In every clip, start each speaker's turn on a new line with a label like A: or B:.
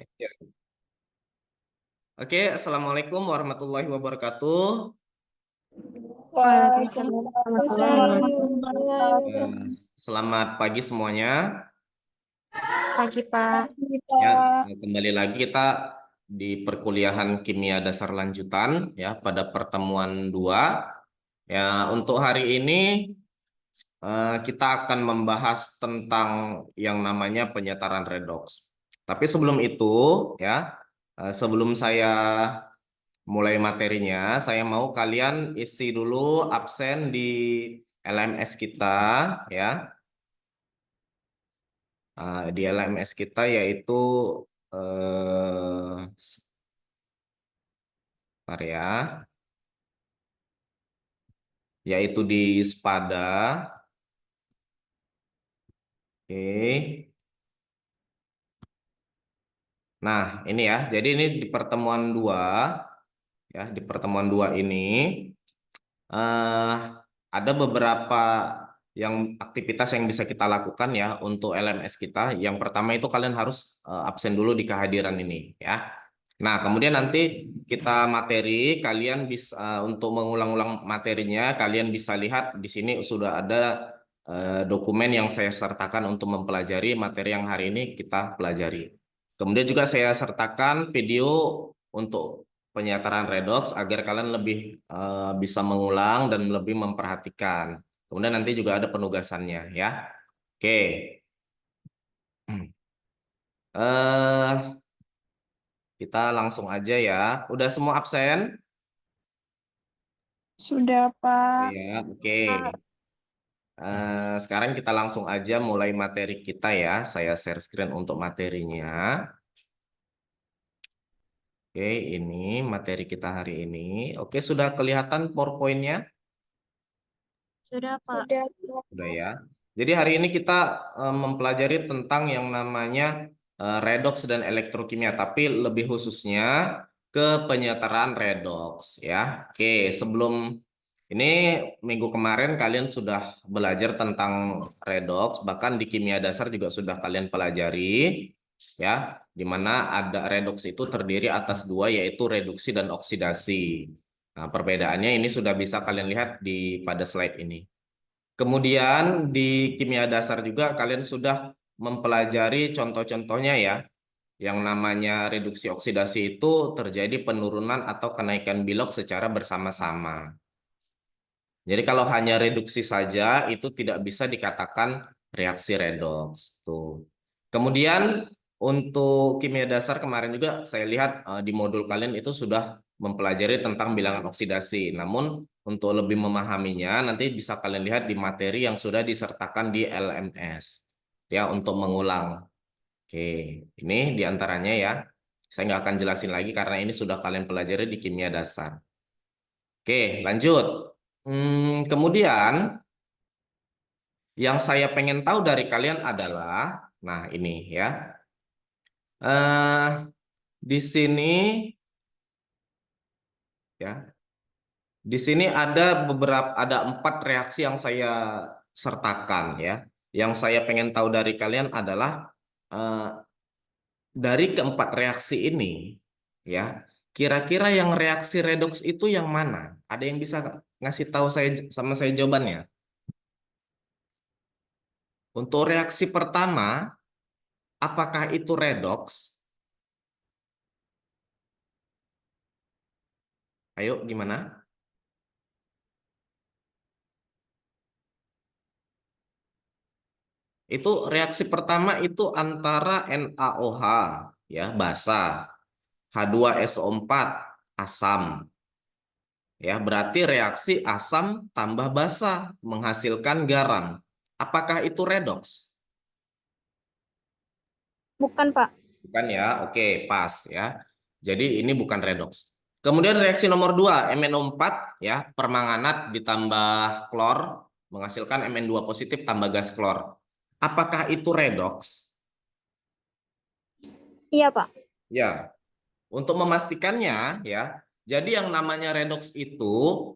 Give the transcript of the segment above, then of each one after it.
A: Ya. Oke, Assalamualaikum warahmatullahi wabarakatuh.
B: Waalaikumsalam warahmatullahi
C: Waalaikumsalam
B: wabarakatuh.
A: Eh, Selamat pagi semuanya.
B: Pagi, Pak.
A: Ya, kembali lagi kita di perkuliahan kimia dasar lanjutan ya pada pertemuan 2. Ya, untuk hari ini kita akan membahas tentang yang namanya penyetaran redoks. Tapi sebelum itu ya, sebelum saya mulai materinya, saya mau kalian isi dulu absen di LMS kita ya. Di LMS kita yaitu bentar ya, yaitu di SPADA. Oke. Nah, ini ya. Jadi ini di pertemuan 2 ya, di pertemuan 2 ini eh, ada beberapa yang aktivitas yang bisa kita lakukan ya untuk LMS kita. Yang pertama itu kalian harus absen dulu di kehadiran ini ya. Nah, kemudian nanti kita materi, kalian bisa untuk mengulang-ulang materinya, kalian bisa lihat di sini sudah ada dokumen yang saya sertakan untuk mempelajari materi yang hari ini kita pelajari. Kemudian juga saya sertakan video untuk penyetaraan redox agar kalian lebih bisa mengulang dan lebih memperhatikan. Kemudian nanti juga ada penugasannya ya. Oke. Eh kita langsung aja ya. Udah semua absen?
C: Sudah, Pak.
A: Ya, oke. Sekarang kita langsung aja mulai materi kita ya. Saya share screen untuk materinya. Oke, ini materi kita hari ini. Oke, sudah kelihatan PowerPoint-nya?
B: Sudah, Pak.
C: Sudah, Pak.
A: Udah ya. Jadi hari ini kita mempelajari tentang yang namanya redox dan elektrokimia, tapi lebih khususnya ke penyetaraan redox ya. Oke, sebelum ini minggu kemarin kalian sudah belajar tentang redox, bahkan di kimia dasar juga sudah kalian pelajari ya, di mana ada redox itu terdiri atas dua yaitu reduksi dan oksidasi. Nah, perbedaannya ini sudah bisa kalian lihat di pada slide ini. Kemudian di kimia dasar juga kalian sudah mempelajari contoh-contohnya ya. Yang namanya reduksi oksidasi itu terjadi penurunan atau kenaikan bilok secara bersama-sama. Jadi kalau hanya reduksi saja itu tidak bisa dikatakan reaksi redox. Tuh. Kemudian untuk kimia dasar kemarin juga saya lihat di modul kalian itu sudah mempelajari tentang bilangan oksidasi. Namun untuk lebih memahaminya nanti bisa kalian lihat di materi yang sudah disertakan di LMS. Ya untuk mengulang. Oke, ini diantaranya ya. Saya nggak akan jelasin lagi karena ini sudah kalian pelajari di kimia dasar. Oke, lanjut. Kemudian yang saya pengen tahu dari kalian adalah, nah ini ya, eh di sini ya, di sini ada ada 4 reaksi yang saya sertakan ya. Yang saya pengen tahu dari kalian adalah eh, dari keempat reaksi ini ya, kira-kira yang reaksi redoks itu yang mana? Ada yang bisa ngasih tahu saya sama saya jawabannya? Untuk reaksi pertama, apakah itu redoks? Ayo, gimana? Itu reaksi pertama itu antara NaOH, ya, basa, H2SO4, asam. Ya, berarti reaksi asam tambah basa menghasilkan garam. Apakah itu redoks?
C: Bukan, Pak.
A: Bukan ya, oke, pas ya. Jadi ini bukan redoks. Kemudian reaksi nomor 2, MnO4 ya, permanganat ditambah klor menghasilkan Mn2 positif tambah gas klor. Apakah itu redoks?
C: Iya, Pak.
A: Ya, untuk memastikannya ya. Jadi yang namanya redoks itu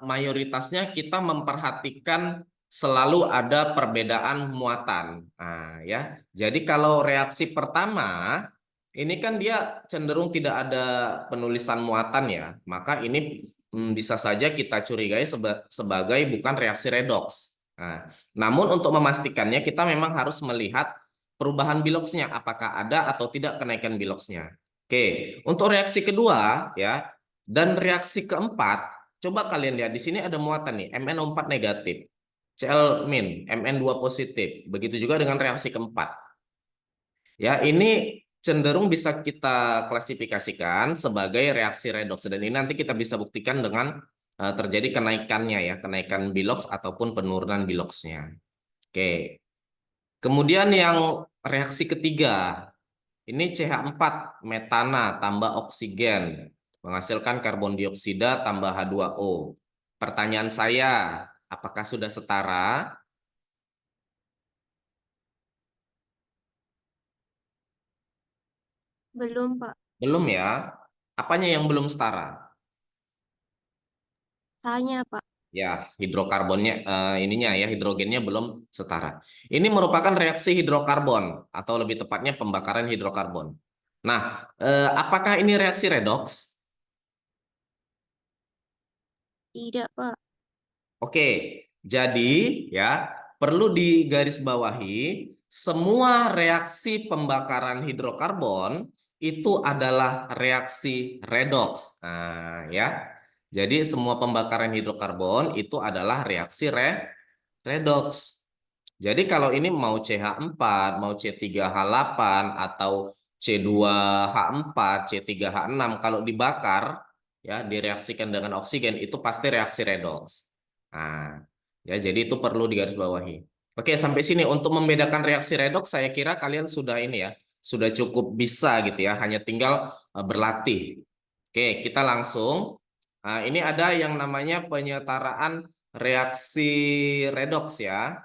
A: mayoritasnya kita memperhatikan selalu ada perbedaan muatan. Nah, ya. Jadi kalau reaksi pertama ini kan dia cenderung tidak ada penulisan muatan ya, maka ini bisa saja kita curigai sebagai bukan reaksi redoks. Nah, namun untuk memastikannya kita memang harus melihat perubahan biloksnya, apakah ada atau tidak kenaikan biloksnya. Oke, untuk reaksi kedua ya dan reaksi keempat, coba kalian lihat di sini ada muatan nih, MnO4 negatif, Cl min, Mn2 positif. Begitu juga dengan reaksi keempat. Ya, ini cenderung bisa kita klasifikasikan sebagai reaksi redoks dan ini nanti kita bisa buktikan dengan terjadi kenaikannya ya, kenaikan biloks ataupun penurunan biloksnya. Oke. Kemudian yang reaksi ketiga, ini CH4 metana tambah oksigen menghasilkan karbon dioksida tambah H2O. Pertanyaan saya, apakah sudah setara?
B: Belum, Pak.
A: Belum ya. Apanya yang belum setara?
B: Tanya, Pak.
A: Ya, hidrokarbonnya ininya ya hidrogennya belum setara. Ini merupakan reaksi hidrokarbon atau lebih tepatnya pembakaran hidrokarbon. Nah, apakah ini reaksi redoks?
B: Tidak, Pak.
A: Oke, jadi ya perlu digarisbawahi semua reaksi pembakaran hidrokarbon itu adalah reaksi redoks. Nah, ya. Jadi semua pembakaran hidrokarbon itu adalah reaksi redoks. Jadi kalau ini mau CH4, mau C3H8 atau C2H4, C3H6 kalau dibakar ya direaksikan dengan oksigen itu pasti reaksi redoks. Nah, ya jadi itu perlu digarisbawahi. Oke, sampai sini untuk membedakan reaksi redoks saya kira kalian sudah ini ya, sudah cukup bisa gitu ya, hanya tinggal berlatih. Oke, kita langsung. Nah, ini ada yang namanya penyetaraan reaksi redoks ya.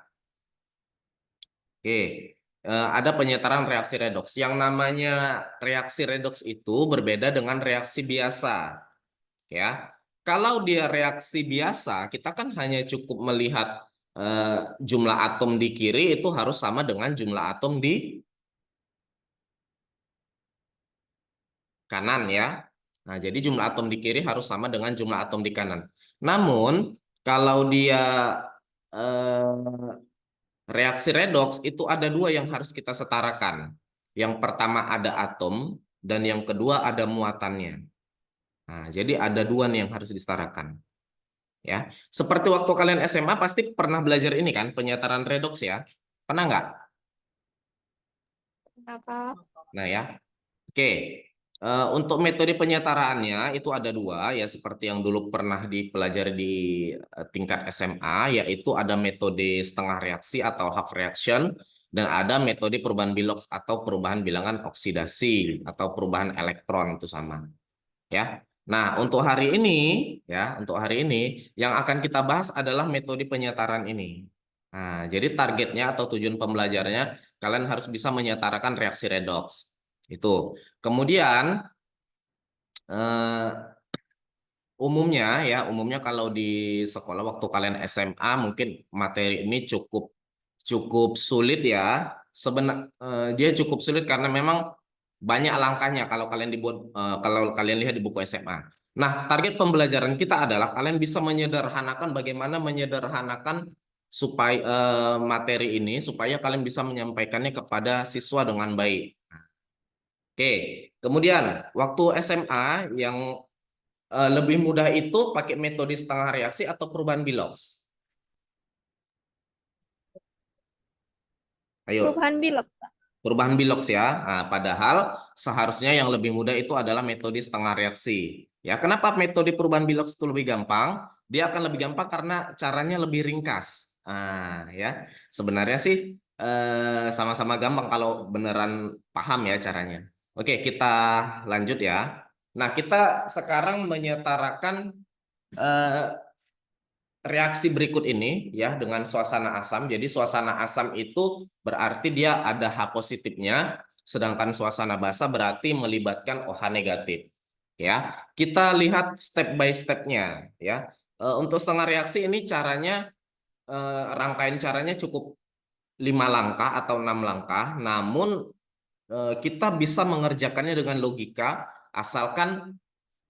A: Oke, ada penyetaraan reaksi redoks. Yang namanya reaksi redoks itu berbeda dengan reaksi biasa. Ya, kalau dia reaksi biasa, kita kan hanya cukup melihat jumlah atom di kiri itu harus sama dengan jumlah atom di kanan ya. Nah, jadi jumlah atom di kiri harus sama dengan jumlah atom di kanan. Namun, kalau dia eh, reaksi redoks itu ada dua yang harus kita setarakan. Yang pertama ada atom dan yang kedua ada muatannya. Nah, jadi ada dua nih yang harus disetarakan. Ya, seperti waktu kalian SMA pasti pernah belajar ini kan, penyetaraan redoks ya. Pernah nggak?
C: Apa?
A: Nah ya, oke. Untuk metode penyetaraannya itu ada dua ya seperti yang dulu pernah dipelajari di tingkat SMA yaitu ada metode setengah reaksi atau half reaction dan ada metode perubahan biloks atau perubahan bilangan oksidasi atau perubahan elektron itu sama ya. Nah, untuk hari ini ya, untuk hari ini yang akan kita bahas adalah metode penyetaraan ini. Nah, jadi targetnya atau tujuan pembelajarannya kalian harus bisa menyetarakan reaksi redoks. Itu. Kemudian eh, umumnya kalau di sekolah waktu kalian SMA mungkin materi ini cukup cukup sulit ya. Dia cukup sulit karena memang banyak langkahnya kalau kalian kalau kalian lihat di buku SMA. Nah, target pembelajaran kita adalah kalian bisa menyederhanakan bagaimana menyederhanakan supaya materi ini supaya kalian bisa menyampaikannya kepada siswa dengan baik. Oke, kemudian waktu SMA yang lebih mudah itu pakai metode setengah reaksi atau perubahan biloks. Ayo,
C: Perubahan biloks, Pak.
A: perubahan biloks ya. Nah, padahal seharusnya yang lebih mudah itu adalah metode setengah reaksi. Ya, kenapa metode perubahan biloks itu lebih gampang? Dia akan lebih gampang karena caranya lebih ringkas. Nah, ya. Sebenarnya sih sama-sama gampang kalau beneran paham ya caranya. Oke, kita lanjut ya. Nah, kita sekarang menyetarakan eh, reaksi berikut ini ya dengan suasana asam. Jadi suasana asam itu berarti dia ada H positifnya, sedangkan suasana basa berarti melibatkan OH negatif. Ya, kita lihat step by stepnya ya. Untuk setengah reaksi ini caranya rangkaian caranya cukup 5 langkah atau 6 langkah, namun kita bisa mengerjakannya dengan logika, asalkan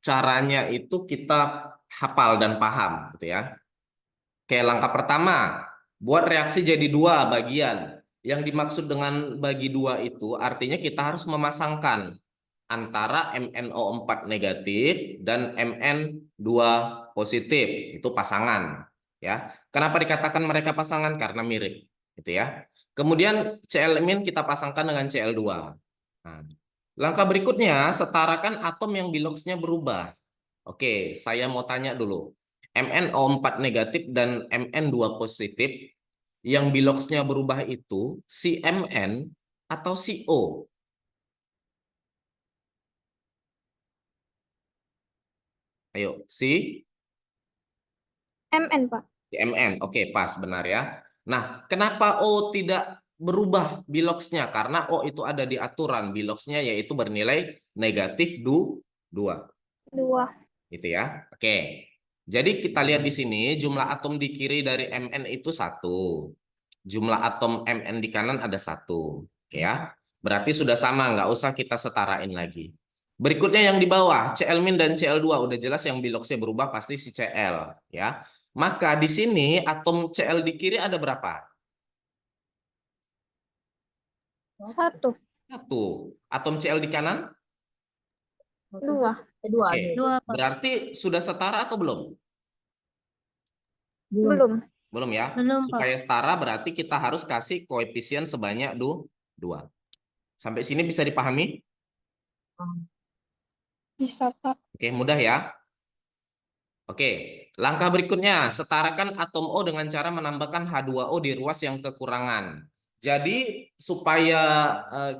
A: caranya itu kita hafal dan paham, gitu ya. Oke, langkah pertama, buat reaksi jadi dua bagian. Yang dimaksud dengan bagi dua itu artinya kita harus memasangkan antara MnO4 negatif dan Mn2 positif. Itu pasangan, ya. Kenapa dikatakan mereka pasangan? Karena mirip, gitu ya. Kemudian Cl- kita pasangkan dengan Cl2. Nah, langkah berikutnya, setarakan atom yang biloxnya berubah. Oke, saya mau tanya dulu. MnO4 negatif dan Mn2 positif, yang biloxnya berubah itu si Mn atau si O? Ayo, si
C: MN, Pak.
A: Mn. Oke, pas, benar ya. Nah, kenapa O tidak berubah biloxnya? Karena O itu ada di aturan biloxnya, yaitu bernilai negatif 2.
C: 2.
A: Gitu ya. Oke. Jadi kita lihat di sini jumlah atom di kiri dari Mn itu 1. Jumlah atom Mn di kanan ada 1. Oke ya. Berarti sudah sama, nggak usah kita setarain lagi. Berikutnya yang di bawah, Cl- dan Cl2 udah jelas yang biloxnya berubah pasti si Cl ya. Maka di sini atom Cl di kiri ada berapa?
C: 1.
A: 1. Atom Cl di kanan?
C: 2.
A: Oke.
B: Dua, Pak.
A: Berarti sudah setara atau belum?
C: Belum.
A: Belum ya.
B: Belum, Pak.
A: Supaya setara berarti kita harus kasih koefisien sebanyak 2. Sampai sini bisa dipahami?
C: Bisa, Pak.
A: Oke, mudah ya. Oke, langkah berikutnya, setarakan atom O dengan cara menambahkan H2O di ruas yang kekurangan. Jadi supaya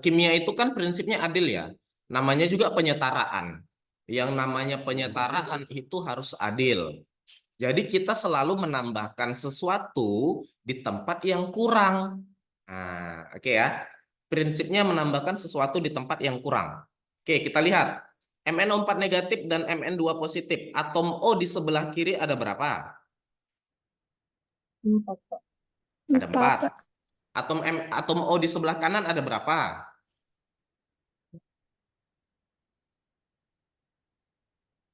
A: kimia itu kan prinsipnya adil ya. Namanya juga penyetaraan. Yang namanya penyetaraan itu harus adil. Jadi kita selalu menambahkan sesuatu di tempat yang kurang. Nah, oke ya. Prinsipnya menambahkan sesuatu di tempat yang kurang. Oke, kita lihat. MnO4 negatif dan Mn2 positif. Atom O di sebelah kiri ada berapa? Ada 4.
C: Pak.
A: Atom O di sebelah kanan ada berapa?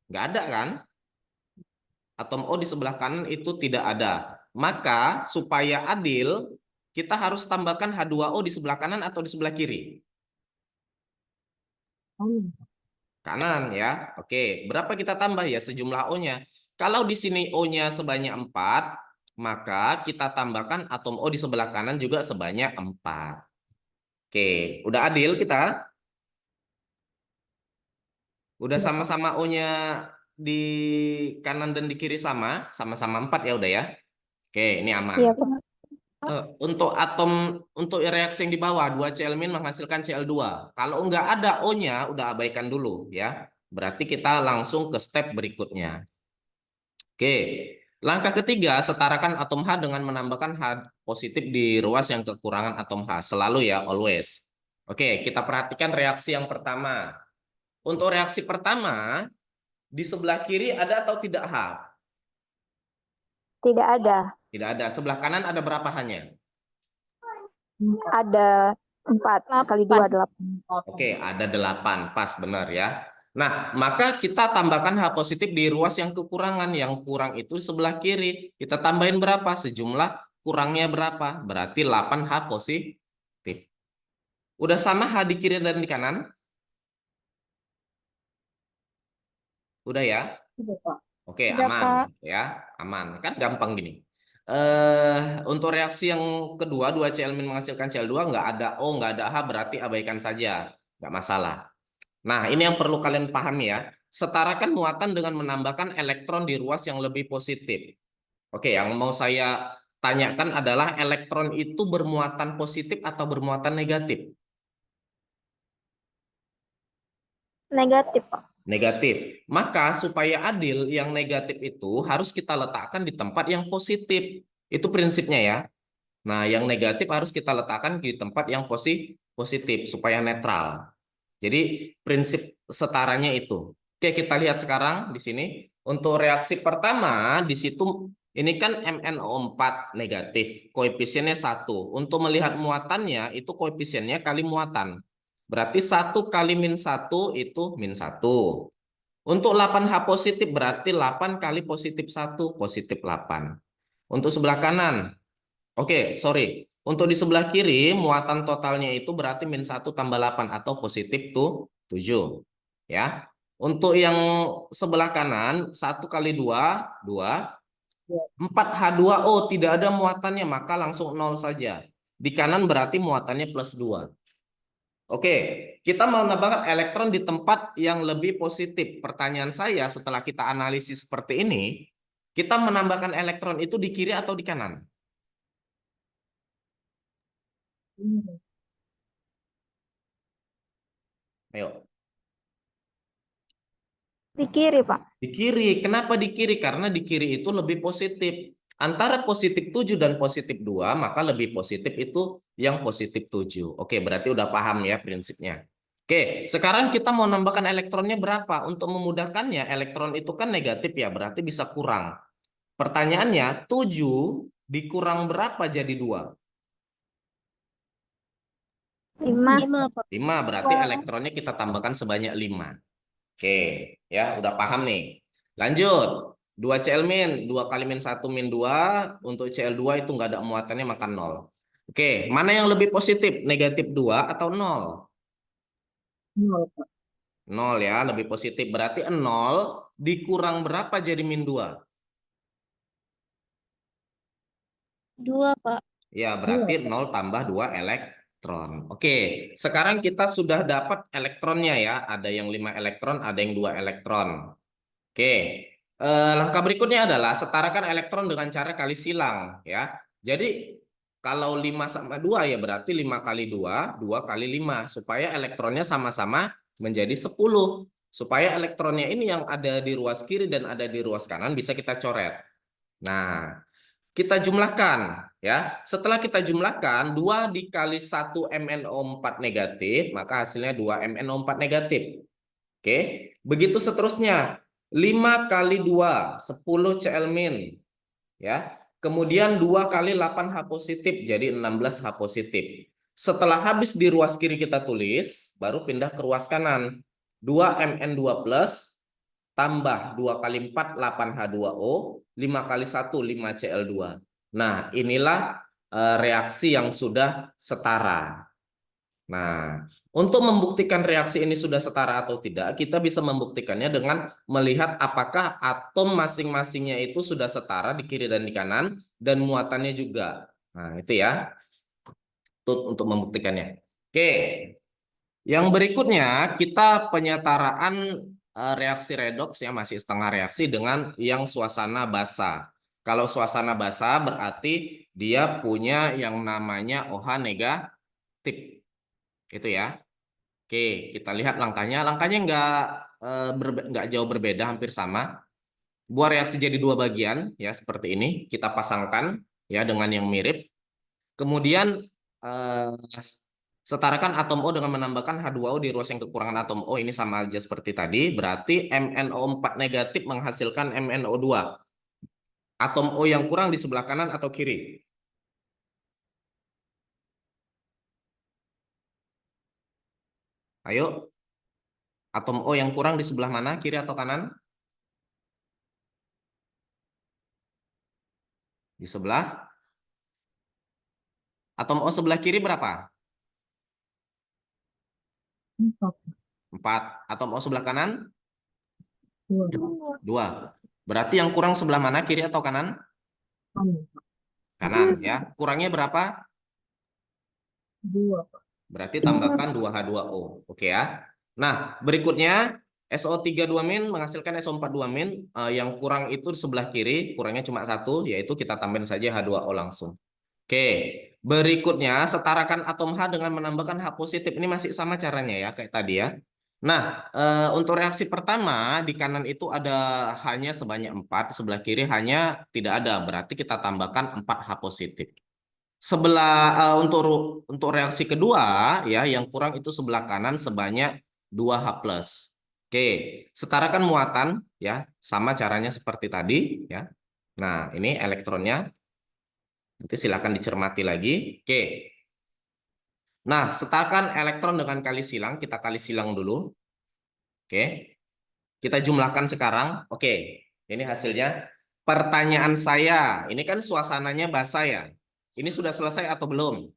A: Nggak ada kan? Atom O di sebelah kanan itu tidak ada. Maka supaya adil, kita harus tambahkan H2O di sebelah kanan atau di sebelah kiri? Kanan ya. Oke, berapa kita tambah ya sejumlah O-nya? Kalau di sini O-nya sebanyak 4, maka kita tambahkan atom O di sebelah kanan juga sebanyak 4. Oke, udah adil kita? Udah sama-sama O-nya di kanan dan di kiri sama-sama 4 ya udah ya. Oke, ini aman.
C: Iya, Pak.
A: Untuk reaksi yang di bawah 2Cl- menghasilkan Cl2. Kalau nggak ada O-nya udah abaikan dulu ya. Berarti kita langsung ke step berikutnya. Oke. Langkah ketiga, setarakan atom H dengan menambahkan H positif di ruas yang kekurangan atom H. Selalu ya, always. Oke, kita perhatikan reaksi yang pertama. Untuk reaksi pertama, di sebelah kiri ada atau tidak H?
C: Tidak ada.
A: Tidak ada. Sebelah kanan ada berapa H-nya?
C: Ada 4 kali 2, 8.
A: Oke, ada 8. Pas, benar ya. Nah, maka kita tambahkan H positif di ruas yang kekurangan. Yang kurang itu sebelah kiri. Kita tambahin berapa? Sejumlah kurangnya berapa? Berarti 8 H positif. Udah sama H di kiri dan di kanan? Udah ya? Oke,
C: Udah,
A: aman
C: Pak.
A: ya. Aman. Kan gampang gini. Untuk reaksi yang kedua, 2Cl- menghasilkan Cl2, nggak ada O, nggak ada H, berarti abaikan saja. Nggak masalah. Nah, ini yang perlu kalian pahami ya. Setarakan muatan dengan menambahkan elektron di ruas yang lebih positif. Oke, yang mau saya tanyakan adalah elektron itu bermuatan positif atau bermuatan negatif?
C: Negatif, Pak.
A: Negatif. Maka supaya adil, yang negatif itu harus kita letakkan di tempat yang positif. Itu prinsipnya ya. Nah, yang negatif harus kita letakkan di tempat yang positif supaya netral. Jadi prinsip setaranya itu. Oke, kita lihat sekarang di sini. Untuk reaksi pertama, di situ ini kan MnO4 negatif. Koefisiennya 1. Untuk melihat muatannya, itu koefisiennya kali muatan. berarti 1 kali min 1 itu min 1. Untuk 8H positif berarti 8 kali positif 1, positif 8. Untuk sebelah kanan, oke, sorry. Untuk di sebelah kiri, muatan totalnya itu berarti min 1 tambah 8 atau positif tuh 7. Ya. Untuk yang sebelah kanan, 1 kali 2, 2. 4H2O tidak ada muatannya, maka langsung 0 saja. Di kanan berarti muatannya plus 2. Oke, kita mau menambahkan elektron di tempat yang lebih positif. Pertanyaan saya setelah kita analisis seperti ini, kita menambahkan elektron itu di kiri atau di kanan? Ayo.
C: Di kiri, Pak.
A: Di kiri. Kenapa di kiri? Karena di kiri itu lebih positif. Antara positif 7 dan positif 2, maka lebih positif itu yang positif 7. Oke, berarti udah paham ya prinsipnya. Oke, sekarang kita mau nambahkan elektronnya berapa? Untuk memudahkannya, elektron itu kan negatif ya, berarti bisa kurang. Pertanyaannya, 7 dikurang berapa jadi 2?
C: 5.
B: 5, Pak.
A: 5, berarti elektronnya kita tambahkan sebanyak 5. Oke, ya udah paham nih. Lanjut. 2Cl min, 2 kali min 1 min 2. Untuk Cl2 itu nggak ada muatannya maka 0. Oke, mana yang lebih positif? Negatif 2 atau 0? 0 ya, lebih positif. Berarti 0 dikurang berapa jadi min 2?
B: 2, Pak.
A: Ya, berarti 0 tambah 2 elektron. Oke, sekarang kita sudah dapat elektronnya ya. Ada yang 5 elektron, ada yang 2 elektron. Oke, langkah berikutnya adalah setarakan elektron dengan cara kali silang ya. Jadi kalau 5 sama 2 ya berarti 5 kali 2, 2 kali 5 supaya elektronnya sama-sama menjadi 10. Supaya elektronnya ini yang ada di ruas kiri dan ada di ruas kanan bisa kita coret. Nah, kita jumlahkan ya. Setelah kita jumlahkan 2 dikali 1 MnO4 negatif, maka hasilnya 2 MnO4 negatif. Oke, begitu seterusnya. 5 kali 2, 10 Cl min. Ya. Kemudian 2 kali 8H positif, jadi 16H positif. Setelah habis di ruas kiri kita tulis, baru pindah ke ruas kanan. 2 Mn2 plus, tambah 2 kali 4, 8H2O, 5 kali 1, 5Cl2. Nah, inilah reaksi yang sudah setara. Nah, untuk membuktikan reaksi ini sudah setara atau tidak, kita bisa membuktikannya dengan melihat apakah atom masing-masingnya itu sudah setara di kiri dan di kanan, dan muatannya juga. Nah, itu ya, untuk membuktikannya. Oke, yang berikutnya kita penyetaraan reaksi redoks ya, masih setengah reaksi dengan yang suasana basa. Kalau suasana basa berarti dia punya yang namanya OH negatif. Itu ya. Oke, kita lihat langkahnya. Langkahnya nggak jauh berbeda, hampir sama. Buat reaksi jadi 2 bagian, ya seperti ini. Kita pasangkan ya dengan yang mirip. Kemudian setarakan atom O dengan menambahkan H2O di ruas yang kekurangan atom O. Ini sama aja seperti tadi. Berarti MnO4 negatif menghasilkan MnO2. Atom O yang kurang di sebelah kanan atau kiri? Ayo. Atom O yang kurang di sebelah mana? Kiri atau kanan? Di sebelah. Atom O sebelah kiri berapa? 4. Atom O sebelah kanan? 2. Berarti yang kurang sebelah mana? Kiri atau kanan? Kanan ya. Kurangnya berapa?
C: 2.
A: Berarti tambahkan 2H2O. Oke ya. Nah, berikutnya SO32- menghasilkan SO42-. Yang kurang itu di sebelah kiri, kurangnya cuma 1, yaitu kita tambahin saja H2O langsung. Oke, berikutnya setarakan atom H dengan menambahkan H positif. Ini masih sama caranya ya, kayak tadi ya. Nah, untuk reaksi pertama di kanan itu ada hanya sebanyak 4, sebelah kiri hanya tidak ada. Berarti kita tambahkan 4H positif. Untuk reaksi kedua ya, yang kurang itu sebelah kanan sebanyak 2H plus. Oke, setarakan muatan ya, sama caranya seperti tadi ya. Nah, ini elektronnya. Nanti silakan dicermati lagi. Oke. Nah, setarkan elektron dengan kali silang. Kita kali silang dulu. Oke. Kita jumlahkan sekarang. Oke. Ini hasilnya. Pertanyaan saya, ini kan suasananya basah ya. Ini sudah selesai atau belum?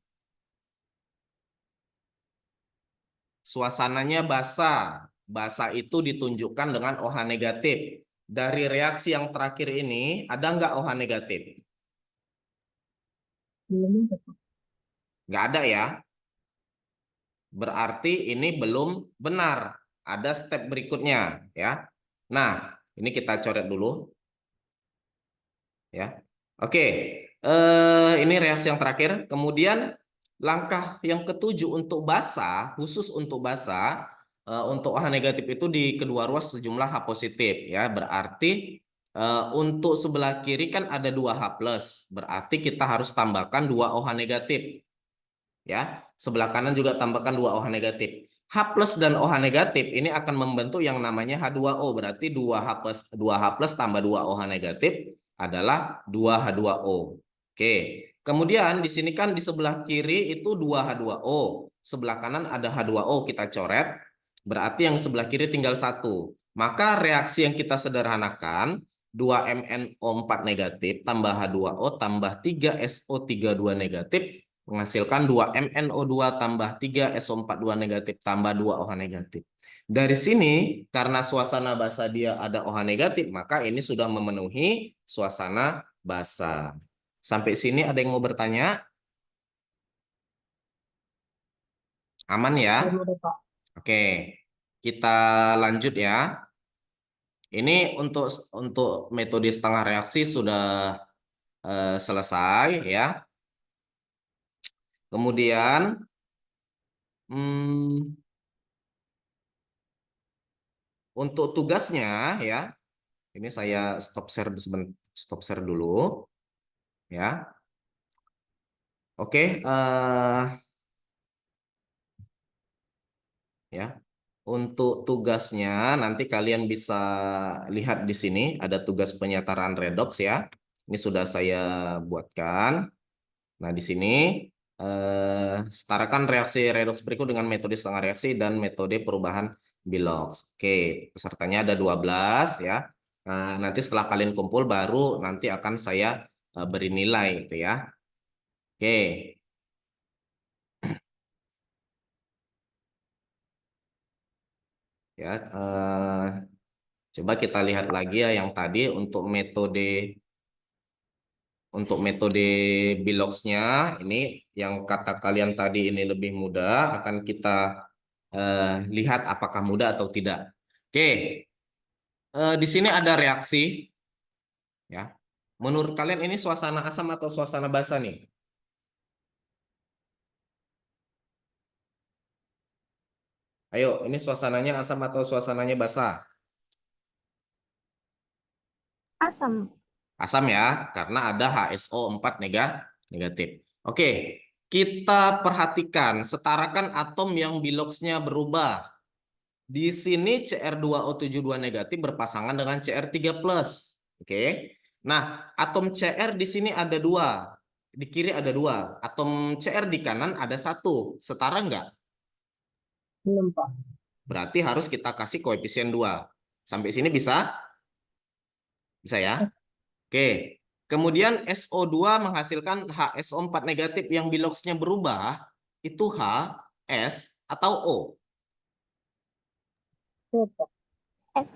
A: Suasananya basah. Basah itu ditunjukkan dengan OH negatif. Dari reaksi yang terakhir ini, ada nggak OH negatif?
C: Belum ada, Pak.
A: Nggak ada ya. Berarti ini belum benar. Ada step berikutnya ya. Nah, ini kita coret dulu ya. Oke, ini reaksi yang terakhir. Kemudian langkah yang ketujuh untuk basa, khusus untuk basa, untuk OH negatif itu di kedua ruas sejumlah H positif ya. Berarti untuk sebelah kiri kan ada 2H plus. Berarti kita harus tambahkan 2 OH negatif. Ya, sebelah kanan juga tambahkan 2 OH negatif. H plus dan OH negatif ini akan membentuk yang namanya H2O. Berarti 2H plus tambah 2 OH negatif adalah 2H2O. Oke. Kemudian di sini kan di sebelah kiri itu 2H2O. Sebelah kanan ada H2O, kita coret. Berarti yang sebelah kiri tinggal 1. Maka reaksi yang kita sederhanakan 2MnO4 negatif tambah H2O tambah 3SO32 negatif menghasilkan 2MnO2 tambah 3SO42 negatif tambah 2 OH negatif. Dari sini, karena suasana basa dia ada OH negatif, maka ini sudah memenuhi suasana basa. Sampai sini ada yang mau bertanya? Aman ya?
C: Belum ada, Pak.
A: Oke, kita lanjut ya. Ini untuk metode setengah reaksi sudah selesai ya. Kemudian untuk tugasnya ya, ini saya stop share dulu ya. Oke, ya. Untuk tugasnya nanti kalian bisa lihat di sini ada tugas penyetaraan redox ya. Ini sudah saya buatkan. Nah, di sini setarakan reaksi redox berikut dengan metode setengah reaksi dan metode perubahan Bilox. Oke, pesertanya ada 12 ya. Nah, nanti setelah kalian kumpul baru nanti akan saya beri nilai itu ya. Oke. Ya, coba kita lihat lagi ya yang tadi untuk metode Biloxnya ini yang kata kalian tadi ini lebih mudah, akan kita lihat apakah mudah atau tidak. Oke, di sini ada reaksi ya. Menurut kalian ini suasana asam atau suasana basa nih? Ayo, ini suasananya asam atau suasananya basa?
C: Asam.
A: Asam ya, karena ada HSO4 negatif. Oke, kita perhatikan, setarakan atom yang biloxnya berubah. Di sini Cr2O72 negatif berpasangan dengan Cr3 plus. Oke, nah atom Cr di sini ada 2. Di kiri ada 2. Atom Cr di kanan ada 1. Setara nggak?
C: Belum, Pak.
A: Berarti harus kita kasih koefisien 2. Sampai sini bisa? Bisa ya? Oke. Kemudian SO2 menghasilkan HSO4 negatif yang biloxnya berubah. Itu H, S, atau O?
C: O, Pak. S.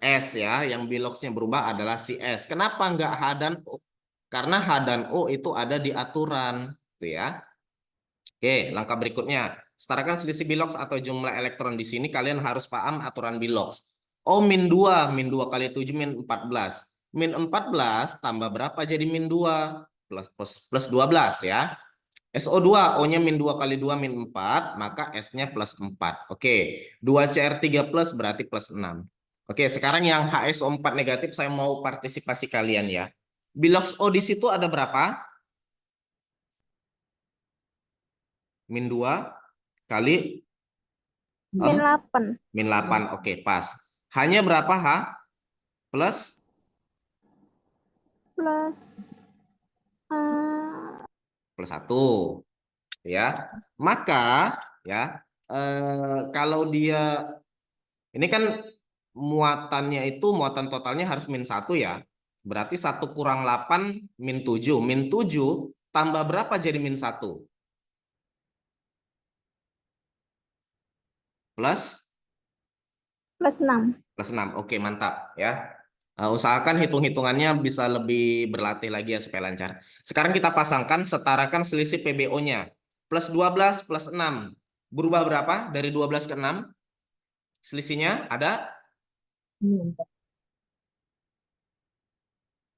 A: S ya, yang biloxnya berubah adalah si S. Kenapa nggak H dan O? Karena H dan O itu ada di aturan. Tuh ya. Oke, langkah berikutnya. Setarakan selisih bilox atau jumlah elektron di sini. Kalian harus paham aturan bilox. O min 2. Min 2 kali 7 min 14. Min 14 tambah berapa jadi min 2? Plus 12 ya. SO2, O-nya min 2 kali 2 min 4, maka S-nya plus 4. Oke, 2Cr3 plus berarti plus 6. Oke, sekarang yang HSO4 negatif saya mau partisipasi kalian ya. Bilox O di situ ada berapa? Min 2 kali
C: Min 8.
A: min 8. Oke, pas. Hanya berapa H? Plus
C: Plus.
A: plus 1. ya. Maka ya kalau dia ini kan muatannya itu muatan totalnya harus -1 ya. Berarti 1 kurang 8 -7. -7 tambah berapa jadi -1? Plus
C: Plus 6.
A: plus 6. Oke, mantap ya. Usahakan hitung-hitungannya bisa lebih berlatih lagi ya supaya lancar. Sekarang kita pasangkan, setarakan selisih PBO-nya. Plus 12 plus 6. Berubah berapa dari 12 ke 6? Selisihnya ada?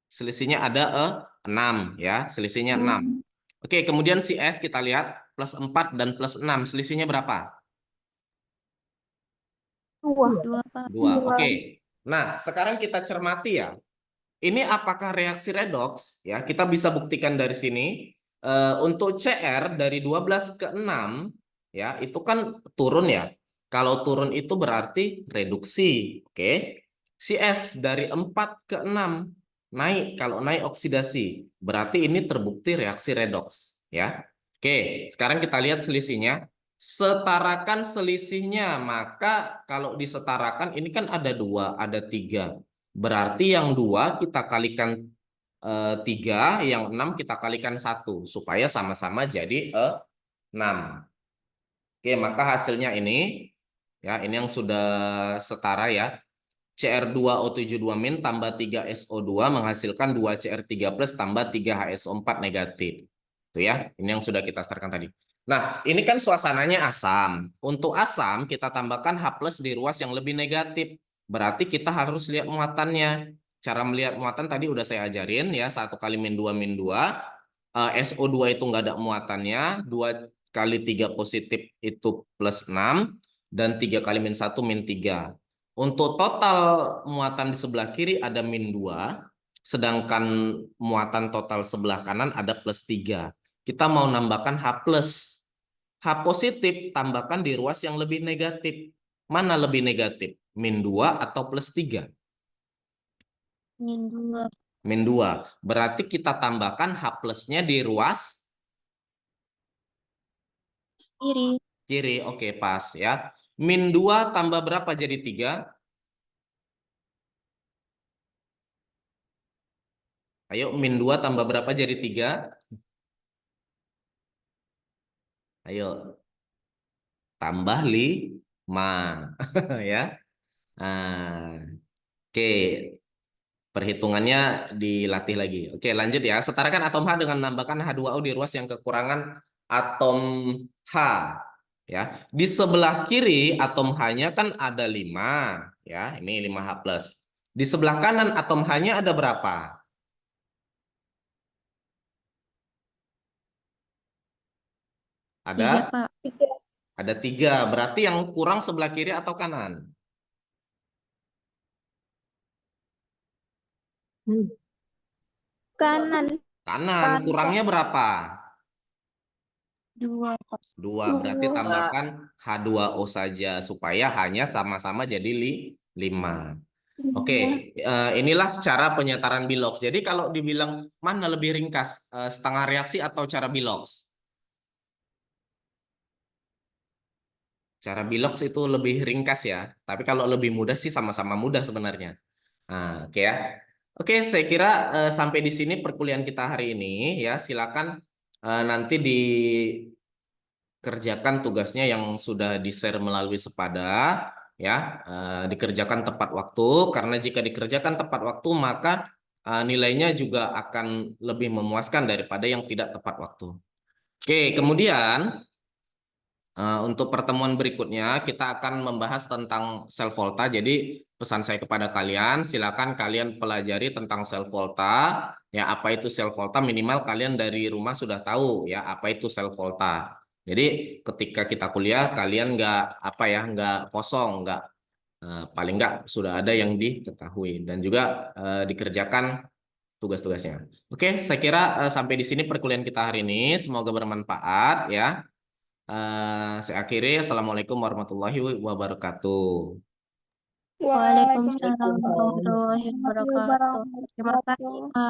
A: Selisihnya ada 6 ya. Selisihnya 6. Oke, kemudian si S kita lihat. Plus 4 dan plus 6. Selisihnya berapa?
C: 2.
B: 2, Pak.
A: 2. Oke. Nah, sekarang kita cermati ya. Ini apakah reaksi redoks? Ya, kita bisa buktikan dari sini. Untuk CR dari 12 ke 6, ya, itu kan turun ya. Kalau turun itu berarti reduksi. Oke. Si S dari 4 ke 6 naik. Kalau naik oksidasi. Berarti ini terbukti reaksi redoks. Ya. Oke, sekarang kita lihat selisihnya. Setarakan selisihnya. Maka kalau disetarakan ini kan ada 2, ada 3. Berarti yang 2 kita kalikan 3, yang 6 kita kalikan 1 supaya sama-sama jadi 6. Oke, maka hasilnya ini ya, ini yang sudah setara ya. Cr2O72- tambah 3SO2 menghasilkan 2Cr3+ tambah 3HSO4 negatif. Itu ya, ini yang sudah kita startkan tadi. Nah, ini kan suasananya asam. Untuk asam kita tambahkan H+ di ruas yang lebih negatif. Berarti kita harus lihat muatannya. Cara melihat muatan tadi udah saya ajarin ya, 1 kali -2. SO2 itu nggak ada muatannya, 2 kali 3 positif itu plus 6, dan 3 kali -1 -3. Untuk total muatan di sebelah kiri ada -2, sedangkan muatan total sebelah kanan ada +3. Kita mau nambahkan H+. H positif tambahkan di ruas yang lebih negatif. Mana lebih negatif? -2 atau +3?
B: -2.
A: -2. Berarti kita tambahkan H+-nya di ruas
B: Kiri.
A: kiri. Oke, pas ya. -2 tambah berapa jadi 3? Ayo, -2 tambah berapa jadi 3? Ayo, tambah 5. Ya. Nah, oke. Perhitungannya dilatih lagi. Oke, lanjut ya. Setarakan atom H dengan menambahkan H2O di ruas yang kekurangan atom H. Ya, di sebelah kiri atom H-nya kan ada 5. Ya, ini 5H+. Di sebelah kanan atom H-nya ada berapa? Ada?
B: 3, Pak.
C: 3.
A: Ada 3. Berarti yang kurang sebelah kiri atau kanan?
C: Kanan.
A: Kanan. Kurangnya berapa?
B: 2, Pak.
A: 2. Berarti tambahkan H2O saja supaya hanya sama-sama jadi 5. Oke, inilah cara penyetaran bilox. Jadi kalau dibilang mana lebih ringkas, setengah reaksi atau cara bilox? Cara bilox itu lebih ringkas ya. Tapi kalau lebih mudah sih sama-sama mudah sebenarnya. Nah, oke ya. Oke, saya kira sampai di sini perkuliahan kita hari ini ya. Silakan nanti dikerjakan tugasnya yang sudah di-share melalui Sepada ya. Dikerjakan tepat waktu, karena jika dikerjakan tepat waktu maka nilainya juga akan lebih memuaskan daripada yang tidak tepat waktu. Oke, kemudian untuk pertemuan berikutnya kita akan membahas tentang sel volta. Jadi pesan saya kepada kalian, silakan kalian pelajari tentang sel volta. Ya, apa itu sel volta? Minimal kalian dari rumah sudah tahu ya apa itu sel volta. Jadi ketika kita kuliah kalian nggak kosong, paling nggak sudah ada yang diketahui dan juga dikerjakan tugas-tugasnya. Oke, saya kira sampai di sini perkuliahan kita hari ini. Semoga bermanfaat ya. Saya akhiri. Assalamualaikum warahmatullahi wabarakatuh.
B: Waalaikumsalam warahmatullahi wabarakatuh. Terima kasih, Pak.